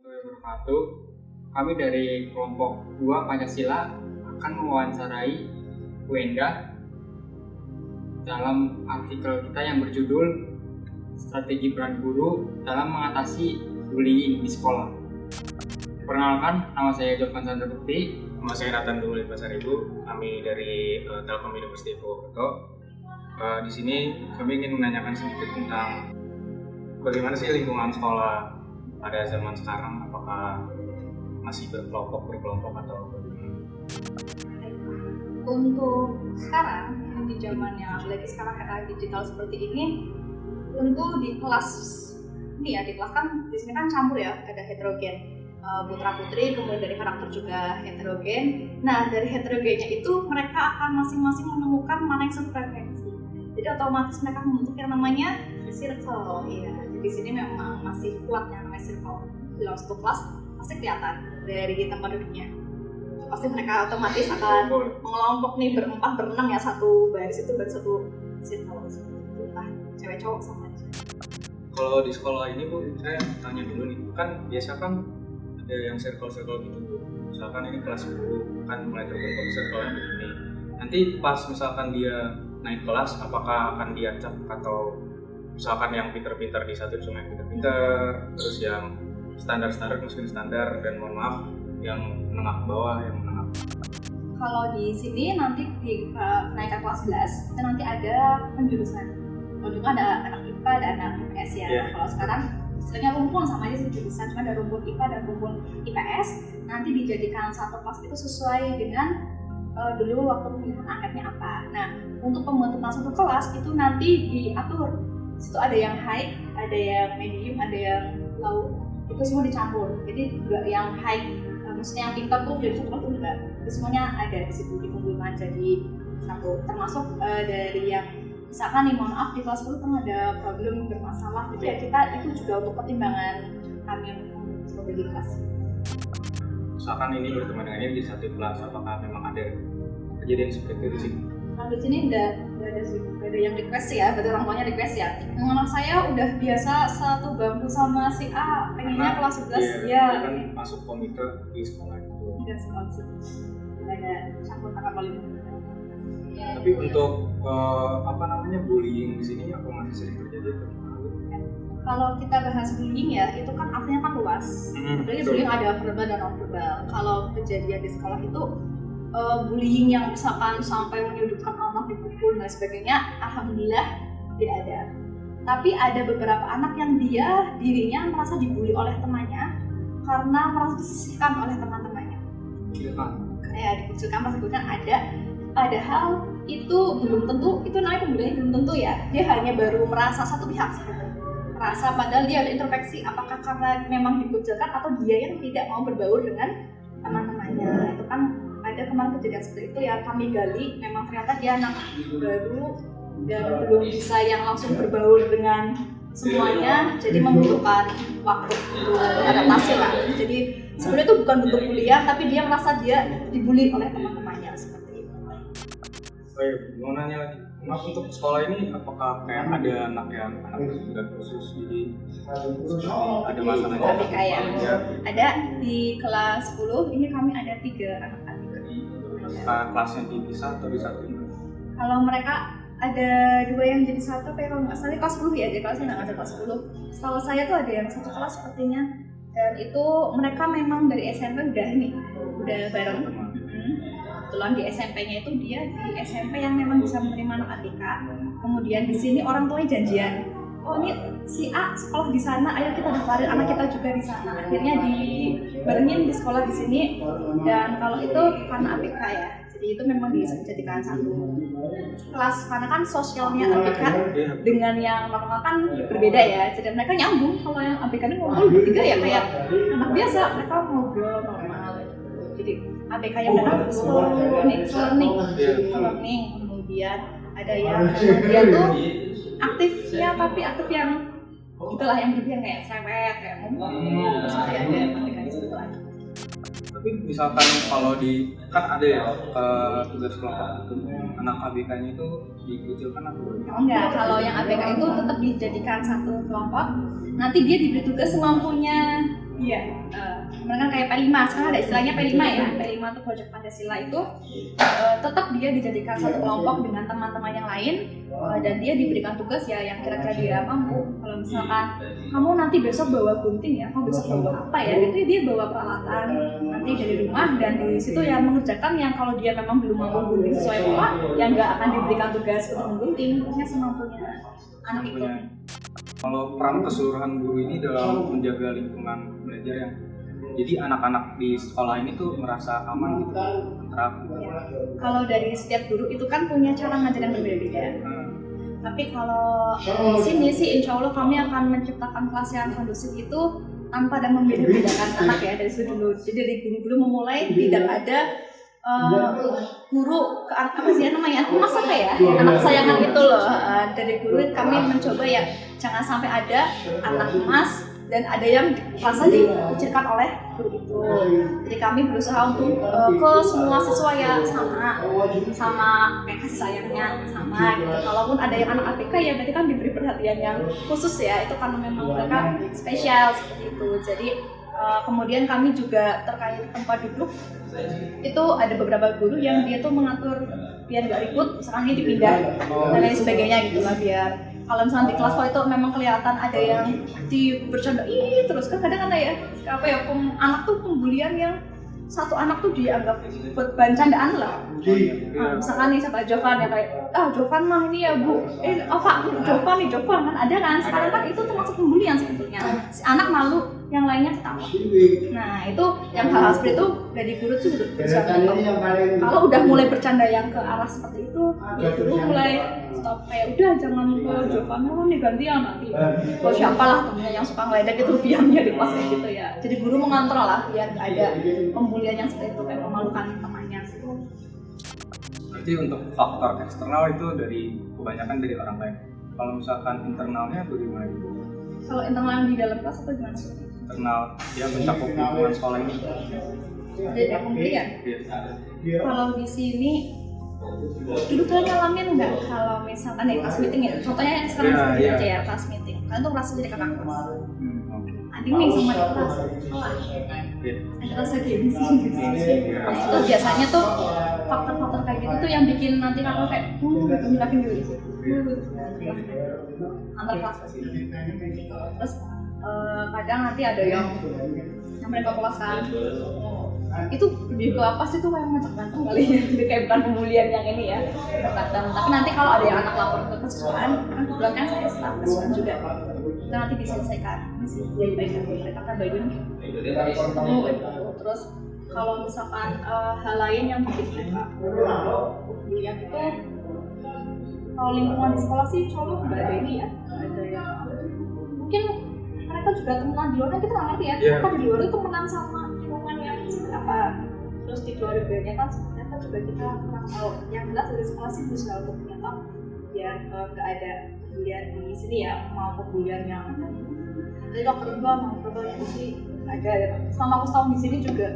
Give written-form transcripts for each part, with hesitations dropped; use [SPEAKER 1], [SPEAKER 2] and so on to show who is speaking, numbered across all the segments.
[SPEAKER 1] Wabarakatuh. Kami dari kelompok 2 Pancasila akan mewawancarai Bu Endah dalam artikel kita yang berjudul Strategi Peran Guru dalam Mengatasi Bullying di Sekolah. Perkenalkan, nama saya Jovan Chandra Bukti.
[SPEAKER 2] Nama saya Ratan Dumuli Pasaribu. Kami dari Telkom University Purwokerto. Di sini kami ingin menanyakan sedikit tentang bagaimana sih lingkungan sekolah pada zaman sekarang, apakah masih berkelompok atau bagaimana?
[SPEAKER 3] Untuk sekarang, di zaman yang apalagi sekarang era digital seperti ini, tentu di kelas ini ya, di kelas kan di sini kan campur ya, ada heterogen, putra putri, kemudian dari karakter juga heterogen. Nah, dari heterogennya itu mereka akan masing-masing menemukan mana yang sefrekuensi. Jadi otomatis mereka membentuk yang namanya circle, ya. Di sini memang masih kuat yang namanya circle. Dalam satu kelas pasti kelihatan dari tempat duduknya. Pasti mereka otomatis akan mengelompok nih berempat berenam ya, satu baris itu baru satu circle. Entah cewek cowok sama aja.
[SPEAKER 2] Kalau di sekolah ini Bu, saya tanya dulu nih, kan biasa kan ada yang circle gitu Bu. Misalkan ini kelas 10 kan mulai terbentuk circle-nya begini. Nanti pas misalkan dia naik kelas, apakah akan diacak atau misalkan yang pinter-pinter di satu sama yang pinter-pinter, terus yang standar-standar mungkin standar, dan mohon maaf yang menengah ke bawah, yang menengah.
[SPEAKER 3] Kalau di sini nanti di kenaikan kelas 11 itu nanti ada penjurusan. Kalau dulu ada anak IPA, ada anak IPS ya.
[SPEAKER 2] Yeah.
[SPEAKER 3] Kalau sekarang istilahnya rumpun sama aja sih jurusan, cuma ada rumpun IPA dan rumpun IPS. Nanti dijadikan satu kelas itu sesuai dengan dulu waktu pemilihan angkatnya apa. Nah, untuk pembentukan satu kelas itu nanti diatur. Situ ada yang high, ada yang medium, ada yang low. Itu semua dicampur. Jadi juga yang high, maksudnya yang pintar tuh dari satu kelas juga. Itu semuanya ada di situ dikumpulkan jadi satu. Termasuk dari yang misalkan nih, mohon maaf di kelas 10 kan ada problem bermasalah. Jadi ya kita itu juga untuk pertimbangan kami untuk membagi kelas.
[SPEAKER 2] Misalkan ini berteman dengan ini di satu kelas, apakah memang ada kejadian seperti itu di sini?
[SPEAKER 3] Nah, di sini nggak ada sih, nggak ada yang request ya, berarti orang tuanya request ya. Anak saya udah biasa satu bangku sama si A, pengennya kelas 11
[SPEAKER 2] ya. Kan masuk komite di sekolah itu.
[SPEAKER 3] Tidak sekolah sih, tidak ada campur tangan politik.
[SPEAKER 2] Tapi untuk bullying di sini apa masih sering terjadi?
[SPEAKER 3] Kalau kita bahas bullying ya, itu kan artinya kan luas. Sebenarnya bullying ada verbal dan non verbal. Kalau kejadian di sekolah itu bullying yang misalkan sampai menyudutkan anak, dipukul dan sebagainya, alhamdulillah tidak ada. Tapi ada beberapa anak yang dirinya merasa dibully oleh temannya karena merasa disisihkan oleh teman-temannya. Kayak dikucilkan, merasa dikucilkan ada. Padahal itu belum tentu, itu namanya pembulian belum tentu ya. Dia hanya baru merasa satu pihak sebenarnya. Merasa, padahal dia ada introspeksi apakah karena memang dikucilkan atau dia yang tidak mau berbaur dengan teman-temannya. Itu kan ada kemarin kejadian seperti itu ya, kami gali, memang ternyata dia anak baru dan belum bisa yang langsung berbaur dengan semuanya, jadi membutuhkan waktu untuk adaptasi lah. Jadi sebenarnya itu bukan bentuk bulian, tapi dia merasa dia dibully oleh teman-temannya seperti itu.
[SPEAKER 2] Baik, mau nanya lagi. Maaf, untuk sekolah ini apakah kayak ada anak kebutuhan khusus, jadi ada masalahnya?
[SPEAKER 3] ABK ya. Ada di kelas 10 ini kami ada 3 anak ABK.
[SPEAKER 2] Kelasnya dipisah atau disatuin?
[SPEAKER 3] Kalau mereka ada 2 yang jadi satu, tapi kalau nggak salah kelas 10 ya, jadi kelasnya nggak ada kelas 10. Setahu saya tuh ada yang satu kelas sepertinya, dan itu mereka memang dari SMP udah bareng. Kebetulan di SMP-nya itu dia di SMP yang memang bisa menerima anak ABK. Kemudian di sini orang tuanya janjian, oh ini si A sekolah di sana, ayo kita daftarin anak kita juga di sana. Akhirnya dibarengin di sekolah di sini, dan kalau itu karena ABK ya. Jadi itu memang dijadikan satu kelas karena kan sosialnya ABK dengan yang normal kan berbeda ya. Jadi mereka nyambung. Kalau yang ABK ini ngobrol bertiga ya kayak anak biasa, mereka ngobrol normal. Jadi ABK yang mereka learning, kemudian ada yang dia tuh aktifnya tapi aktif yang itulah yang berlebihan kayak cerewet kayak ngomong terus ada ABK di situ aja.
[SPEAKER 2] Tapi misalkan kalau di kan ada ya tugas kelompok itu anak ABK-nya itu dikucilkan atau
[SPEAKER 3] enggak, kalau yang ABK itu tetap dijadikan satu kelompok, nanti dia diberi tugas semampunya dia. Mereka kayak P5, sekarang ada istilahnya P5 ya. P5 untuk Project Pancasila itu tetap dia dijadikan satu kelompok dengan teman-teman yang lain dan dia diberikan tugas ya yang kira-kira dia mampu. Kalau misalkan kamu nanti besok bawa gunting ya, kamu besok bawa apa ya, gitu dia bawa peralatan nanti dari rumah dan di situ ya mengerjakan yang kalau dia memang belum mampu gunting sesuai pola, yang nggak akan diberikan tugas untuk menggunting, maksudnya semampunya anak itu.
[SPEAKER 2] Kalau peran keseluruhan guru ini dalam menjaga lingkungan belajar yang jadi anak-anak di sekolah ini tuh merasa aman gitu antara
[SPEAKER 3] ya. Kalau dari setiap guru itu kan punya cara ngajar yang berbeda-beda. Tapi kalau di sini sih insya Allah kami akan menciptakan kelas yang kondusif itu tanpa ada membeda-bedakan anak ya dari situ dulu. Jadi dari guru-guru memulai tidak ada guru ke anak apa sih namanya emas apa ya anak kesayangan itu loh. Dari guru kami mencoba ya jangan sampai ada anak emas dan ada yang merasa dikucilkan oleh guru itu. Jadi kami berusaha untuk ke semua siswa ya sama kayak kasih sayangnya sama gitu. Kalaupun ada yang anak ABK ya berarti kan diberi perhatian yang khusus ya, itu karena memang mereka spesial seperti itu. Jadi kemudian kami juga terkait tempat duduk itu ada beberapa guru yang dia tuh mengatur biar nggak ribut, misalkan ini dipindah dan lain sebagainya gitu lah, biar kalau misalnya di kelas kok itu memang kelihatan ada yang dibercandain terus kan kadang ada ya apa ya anak tuh pembulian yang satu anak tuh dianggap buat bahan candaan lah. Misalkan nih siapa Jovan ya kayak Jovan mah ini ya bu Pak Jovan kan ada kan sekarang kan itu termasuk pembulian sebetulnya. Si anak malu, yang lainnya ketawa. Nah itu yang hal-hal seperti itu dari guru tuh berusaha. Kalau udah mulai bercanda yang ke arah seperti itu, ya guru mulai stop kayak udah jangan ke Jovan lu nih gantian nanti. Kalau siapalah temennya yang suka ngeledek itu diamnya di kelas kayak gitu ya. Jadi guru mengontrol lah biar nggak ada pembulian yang seperti itu kayak memalukan temannya.
[SPEAKER 2] Berarti untuk faktor eksternal itu dari kebanyakan dari orang lain. Kalau misalkan internalnya bagaimana itu?
[SPEAKER 3] Kalau internal yang di dalam kelas atau gimana?
[SPEAKER 2] Internal ya mencakup lingkungan sekolah ini.
[SPEAKER 3] Dari pembelian? Iya. Kalau di sini dulu kalian ngalamin nggak kalau misalkan ya kelas meeting ya? Contohnya yang sekarang aja ya kelas meeting. Kalian tuh merasa jadi kakak kelas. Ading nih sama di kelas sekolah. Ada rasa gengsi gitu. Nah itu biasanya tuh faktor-faktor kayak gitu tuh yang bikin nanti kakak kayak ngelakuin dulu antar kelas. Terus kadang nanti ada yang mereka kelas kan itu lebih ke apa sih tuh kayak ngajak berantem kali ya, jadi kayak bukan pembulian yang ini ya berantem. Tapi nanti kalau ada yang anak lapor ke kesiswaan kan kebetulan kan saya staf kesiswaan juga, itu nanti diselesaikan masih baik-baik mereka kan baik-baik ketemu gitu. Terus kalau misalkan hal lain yang bikin mereka pembulian itu kalau lingkungan di sekolah sih cowok nggak ada ini ya, ada yang mungkin mereka juga temenan di luar kan kita nggak ngerti ya, kan di luar itu temenan sama lingkungan yang apa, terus di luar kan ternyata juga kita kurang tahu. Yang jelas dari sekolah sih berusaha untuk menyetop biar nggak ada pembulian di sini ya, mau pembulian yang jadi waktu kedua mau itu sih ada ya. Selama aku setahun di sini juga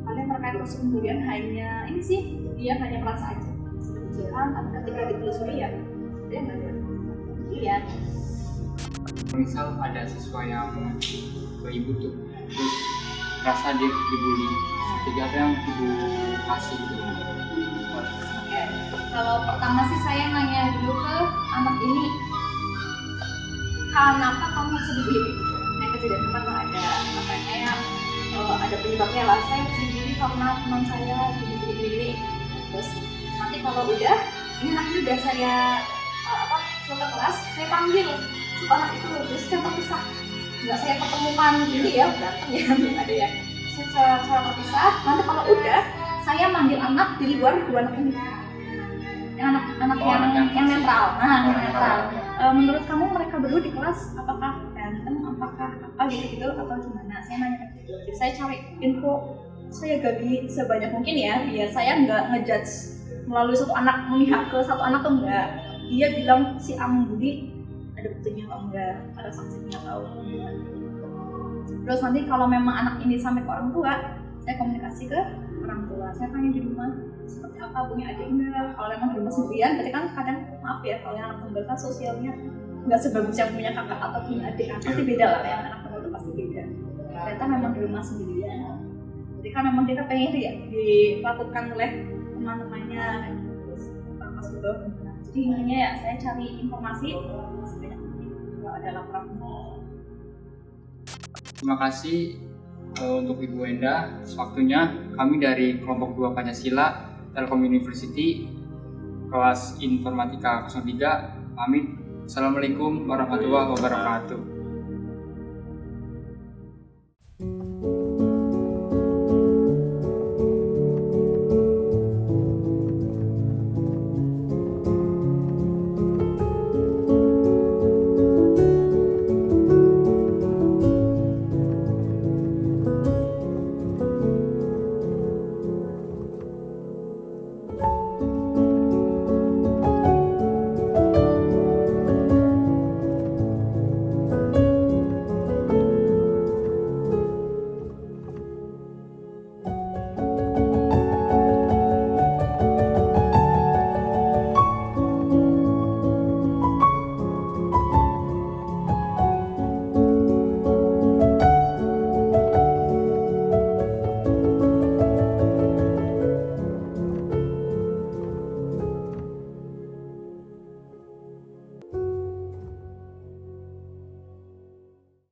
[SPEAKER 3] kalian terkait kasus pembulian hanya ini sih dia hanya merasa aja kecil-kecilan, tapi ketika ditelusuri ya dia nggak ada pembulian.
[SPEAKER 1] Misal ada siswa yang ibu tuh terus rasa dia dibully, jadi apa yang ibu kasih gitu?
[SPEAKER 3] Oke, kalau pertama sih saya nanya dulu ke anak ini, kenapa kamu bisa dibully? Nah kejadian kemarin ada katanya ya ada penyebabnya lah, saya bisa dibully karena teman saya dibully. Terus nanti kalau udah ini nanti udah saya suatu kelas saya panggil anak itu terus saya terpisah, nggak saya ketemukan ini ya berantem ya ada ya saya terpisah. Nanti kalau udah saya manggil anak di luar dua anak ini, yang anak yang netral. Yang netral. Menurut kamu mereka berdua di kelas apakah berantem, apakah apa gitu atau gimana? Saya nanya gitu. Jadi saya cari info, saya gali sebanyak mungkin ya, biar saya nggak ngejudge melalui satu anak, memihak ke satu anak atau enggak. Dia bilang si Budi ada buktinya atau enggak, ada saksinya atau enggak. Terus nanti kalau memang anak ini sampai ke orang tua, saya komunikasi ke orang tua. Saya tanya di rumah seperti apa, punya adik enggak. Kalau memang di rumah sendirian, berarti kan kadang maaf ya, kalau yang anak tunggal kan sosialnya nggak sebagus yang punya kakak atau punya adik, kan pasti beda lah. Yang anak tunggal itu pasti beda. Ternyata memang di rumah sendirian. Jadi kan memang kita pengen ya dilakukan oleh teman-temannya, terus pas udah. Jadi intinya ya saya cari informasi sebanyak mungkin kalau ada laporan.
[SPEAKER 1] Terima kasih untuk Ibu Enda atas waktunya. Kami dari kelompok 2 Pancasila Telkom University kelas Informatika 03 pamit. Assalamualaikum warahmatullahi wabarakatuh.